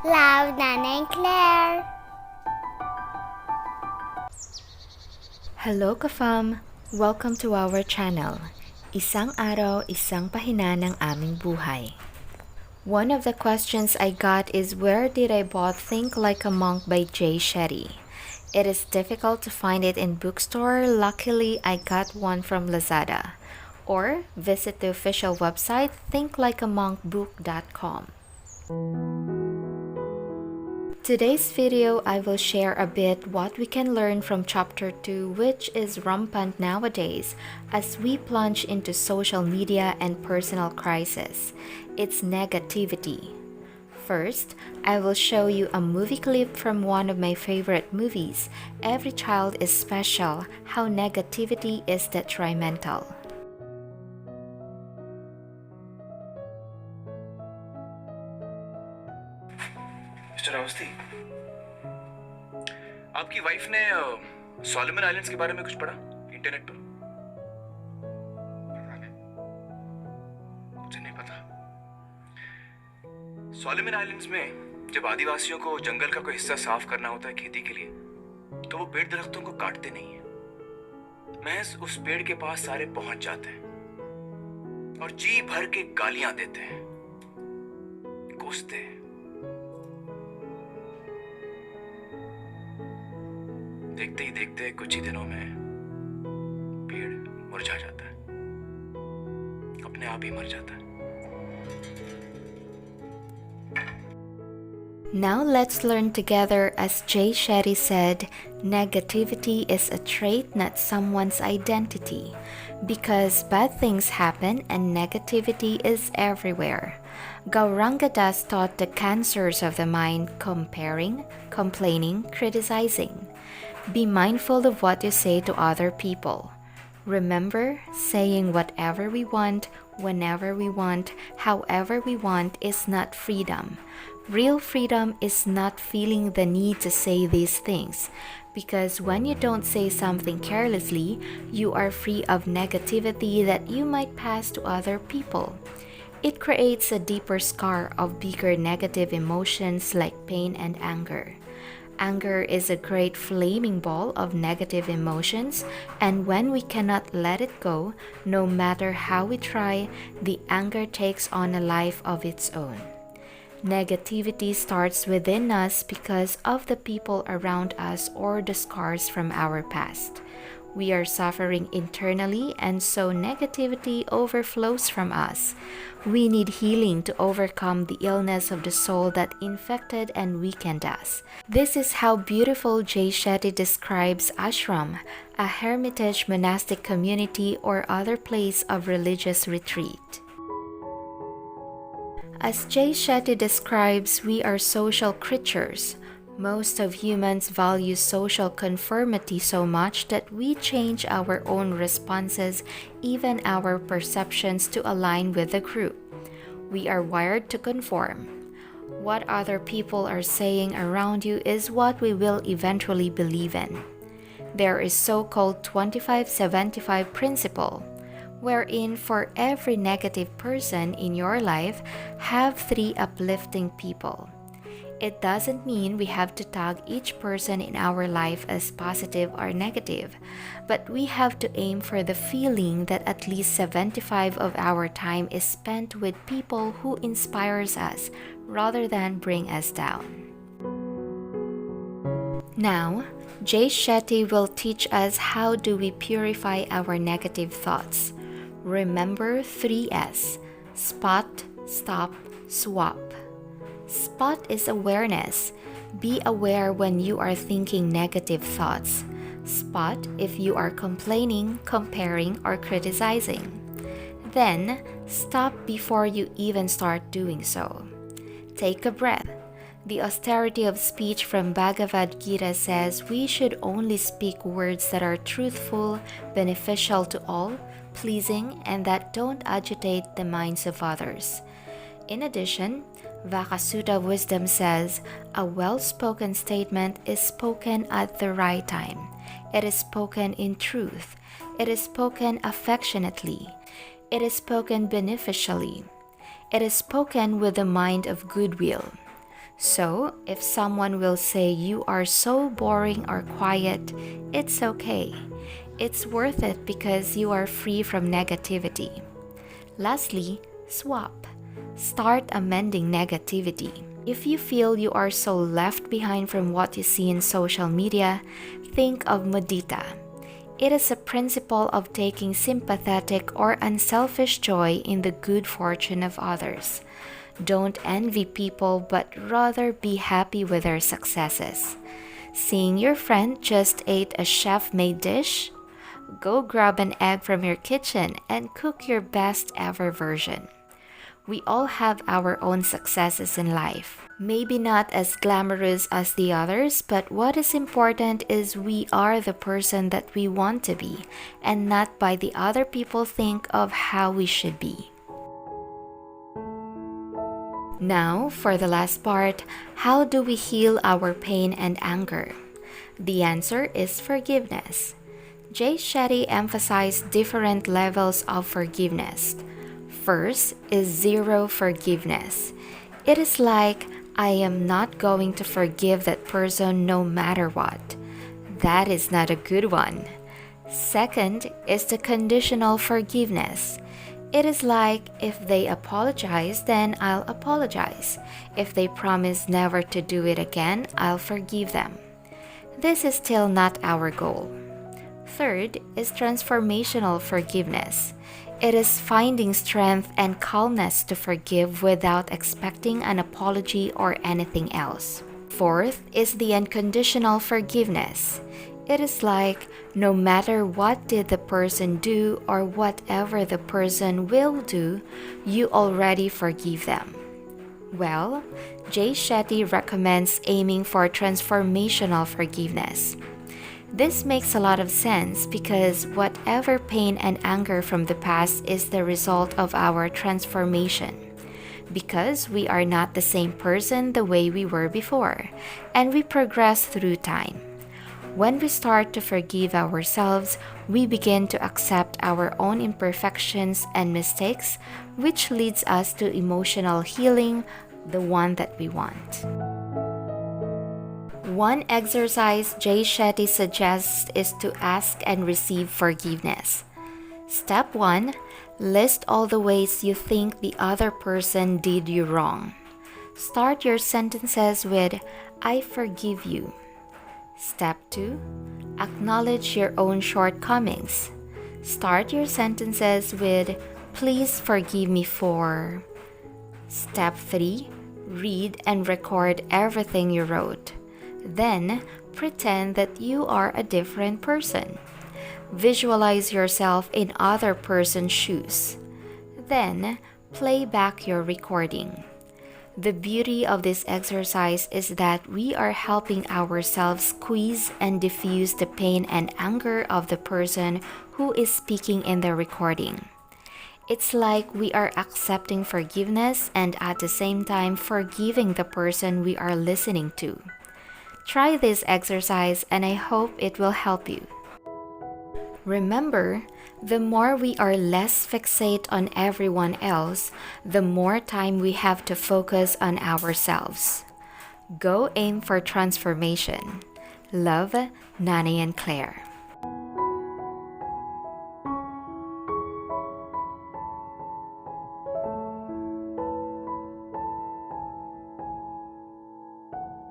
Love, Nanay Claire. Hello KaFam! Welcome to our channel, Isang Araw, Isang Pahina ng Aming Buhay. One of the questions I got is, where did I bought Think Like a Monk by Jay Shetty? It is difficult to find it in bookstore. Luckily, I got one from Lazada. Or visit the official website thinklikeamonkbook.com. Today's video, I will share a bit what we can learn from chapter 2, which is rampant nowadays as we plunge into social media and personal crisis. It's negativity. First, I will show you a movie clip from one of my favorite movies, Every Child is Special, how negativity is detrimental. Mister Awasthi, आपकी wife ने Solomon islands के बारे में कुछ पढ़ा internet पर? पता नहीं, मुझे नहीं पता। सोलोमन आइलैंड्स में जब आदिवासियों को जंगल का कोई हिस्सा साफ करना होता है खेती के लिए, तो वो पेड़ दरख्तों को काटते नहीं है, महज उस पेड़ के पास सारे पहुंच जाते हैं और जी भर के गालियां देते हैं, कोसते हैं। देखते ही देखते कुछ ही दिनों में पेड़ मुरझा जाता है, अपने आप ही मर जाता है। Now let's learn together. As Jay Shetty said, negativity is a trait, not someone's identity. Because bad things happen and negativity is everywhere. Gauranga Das taught the cancers of the mind: comparing, complaining, criticizing. Be mindful of what you say to other people. Remember, saying whatever we want, whenever we want, however we want is not freedom. Real freedom is not feeling the need to say these things, because when you don't say something carelessly, you are free of negativity that you might pass to other people. It creates a deeper scar of bigger negative emotions like pain and anger. Anger is a great flaming ball of negative emotions, and when we cannot let it go, no matter how we try, the anger takes on a life of its own. Negativity starts within us because of the people around us or the scars from our past. We are suffering internally, and so negativity overflows from us. We need healing to overcome the illness of the soul that infected and weakened us. This is how beautiful Jay Shetty describes ashram, a hermitage monastic community or other place of religious retreat. As Jay Shetty describes, we are social creatures. Most of humans value social conformity so much that we change our own responses, even our perceptions, to align with the group. We are wired to conform. What other people are saying around you is what we will eventually believe in. There is so-called 25-75 principle, wherein for every negative person in your life, have 3 uplifting people. It doesn't mean we have to tag each person in our life as positive or negative, but we have to aim for the feeling that at least 75 of our time is spent with people who inspires us rather than bring us down. Now, Jay Shetty will teach us how do we purify our negative thoughts. Remember 3S: spot, stop, swap. Spot is awareness. Be aware when you are thinking negative thoughts. Spot if you are complaining, comparing, or criticizing. Then, stop before you even start doing so. Take a breath. The austerity of speech from Bhagavad Gita says we should only speak words that are truthful, beneficial to all, pleasing, and that don't agitate the minds of others. In addition, Vakasutta wisdom says, a well-spoken statement is spoken at the right time. It is spoken in truth. It is spoken affectionately. It is spoken beneficially. It is spoken with a mind of goodwill. So, if someone will say you are so boring or quiet, it's okay. It's worth it because you are free from negativity. Lastly, swap. Start amending negativity. If you feel you are so left behind from what you see in social media, think of mudita. It is a principle of taking sympathetic or unselfish joy in the good fortune of others. Don't envy people, but rather be happy with their successes. Seeing your friend just ate a chef-made dish? Go grab an egg from your kitchen and cook your best ever version. We all have our own successes in life. Maybe not as glamorous as the others, but what is important is we are the person that we want to be, and not by the other people think of how we should be. Now, for the last part, how do we heal our pain and anger? The answer is forgiveness. Jay Shetty emphasized different levels of forgiveness. First is zero forgiveness. It is like, I am not going to forgive that person no matter what. That is not a good one. Second is the conditional forgiveness. It is like, if they apologize, then I'll apologize. If they promise never to do it again, I'll forgive them. This is still not our goal. Third is transformational forgiveness. It is finding strength and calmness to forgive without expecting an apology or anything else. Fourth is the unconditional forgiveness. It is like, no matter what did the person do or whatever the person will do, you already forgive them. Well, Jay Shetty recommends aiming for transformational forgiveness. This makes a lot of sense because whatever pain and anger from the past is the result of our transformation. Because we are not the same person the way we were before, and we progress through time. When we start to forgive ourselves, we begin to accept our own imperfections and mistakes, which leads us to emotional healing, the one that we want. One exercise Jay Shetty suggests is to ask and receive forgiveness. Step 1. List all the ways you think the other person did you wrong. Start your sentences with, I forgive you. Step 2. Acknowledge your own shortcomings. Start your sentences with, please forgive me for. Step 3. Read and record everything you wrote. Then, pretend that you are a different person. Visualize yourself in other person's shoes. Then, play back your recording. The beauty of this exercise is that we are helping ourselves squeeze and diffuse the pain and anger of the person who is speaking in the recording. It's like we are accepting forgiveness and at the same time forgiving the person we are listening to. Try this exercise and I hope it will help you. Remember, the more we are less fixate on everyone else, the more time we have to focus on ourselves. Go aim for transformation. Love, Nanay and Claire.